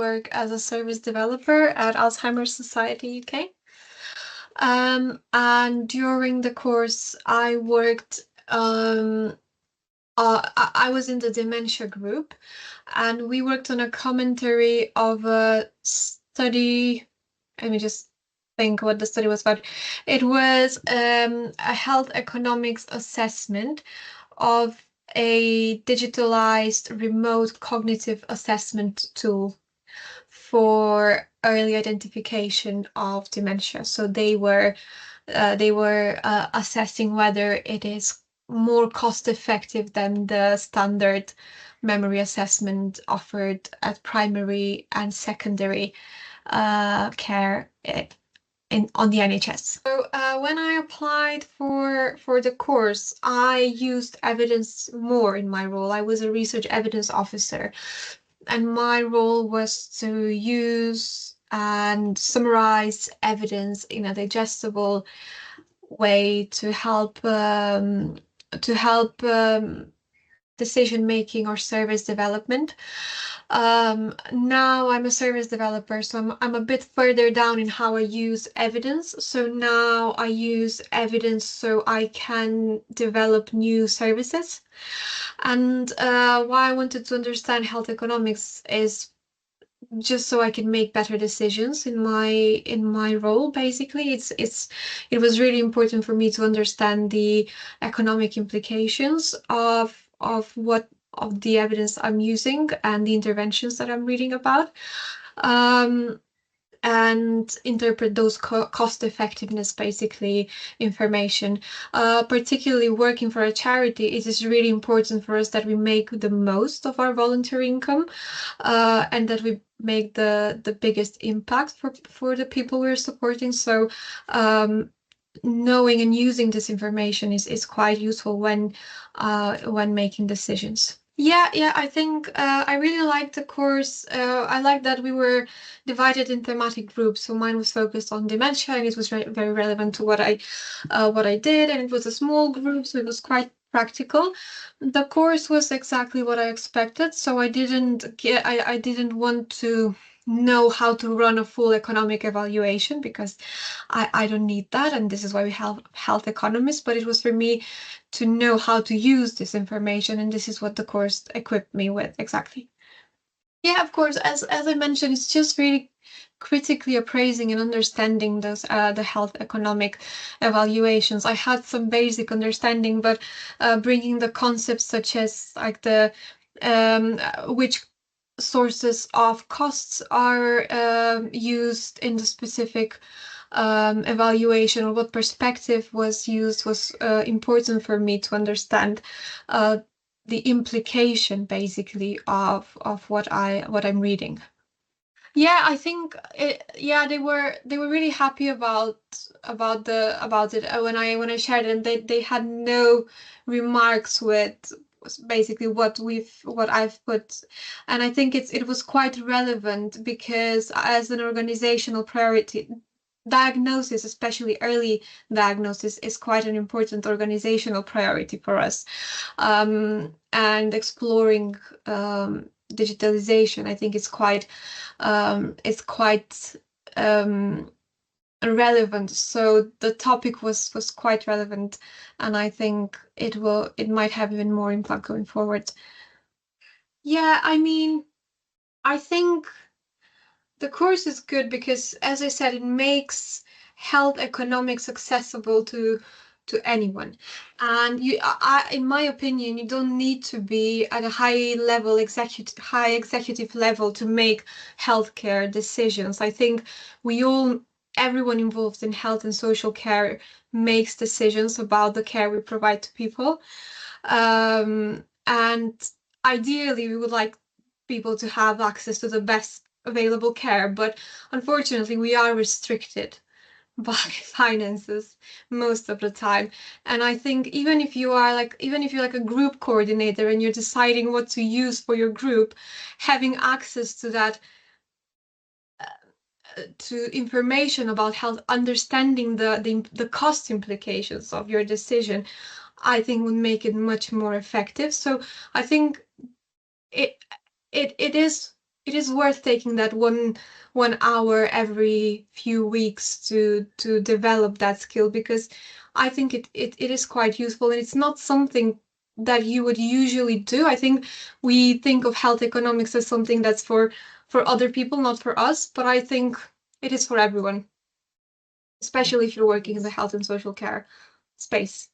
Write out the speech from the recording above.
Work as a service developer at Alzheimer Society UK. And during the course, I worked. I was in the dementia group, and we worked on a commentary of a study. Let me just think what the study was about. It was a health economics assessment of a digitalized remote cognitive assessment tool for early identification of dementia. So they were assessing whether it is more cost effective than the standard memory assessment offered at primary and secondary care on the NHS. So when I applied for the course, I used evidence more in my role. I was a research evidence officer, and my role was to use and summarize evidence in a digestible way to help decision making or service development. Now I'm a service developer, so I'm a bit further down in how I use evidence. So now I use evidence so I can develop new services. And why I wanted to understand health economics is just so I can make better decisions in my role. Basically, it was really important for me to understand the economic implications of the evidence I'm using and the interventions that I'm reading about. And interpret those cost effectiveness, basically, information. Particularly working for a charity, it is really important for us that we make the most of our volunteer income, and that we make the biggest impact for the people we're supporting. So knowing and using this information is quite useful when making decisions. Yeah, I think I really liked the course. I liked that we were divided in thematic groups. So mine was focused on dementia, and it was very relevant to what I did. And it was a small group, so it was quite practical. The course was exactly what I expected. So I didn't want to know how to run a full economic evaluation, because I don't need that, and this is why we have health economists. But it was for me to know how to use this information, and this is what the course equipped me with exactly. Yeah, of course, as I mentioned, it's just really critically appraising and understanding those the health economic evaluations. I had some basic understanding, but bringing the concepts such as like the which sources of costs are used in the specific evaluation, or what perspective was used, was important for me to understand the implication, basically, of what I'm reading. Yeah, I think they were really happy about it when I shared it, and they had no remarks with basically what I've put. And I think it was quite relevant, because as an organizational priority, diagnosis, especially early diagnosis, is quite an important organizational priority for us. And exploring digitalization, I think it's quite relevant. So the topic was quite relevant, and I think it might have even more impact going forward. Yeah, I mean, I think the course is good because, as I said, it makes health economics accessible to anyone. And in my opinion, you don't need to be at a high executive level to make healthcare decisions. I think everyone involved in health and social care makes decisions about the care we provide to people. And ideally, we would like people to have access to the best available care, but unfortunately, we are restricted by finances most of the time. And I think even if you're like a group coordinator and you're deciding what to use for your group, having access to that to information about health, understanding the cost implications of your decision, I think would make it much more effective. So I think it it is worth taking that one hour every few weeks to develop that skill, because I think it is quite useful, and it's not something that you would usually do. I think we think of health economics as something that's for other people, not for us, but I think it is for everyone, especially if you're working in the health and social care space.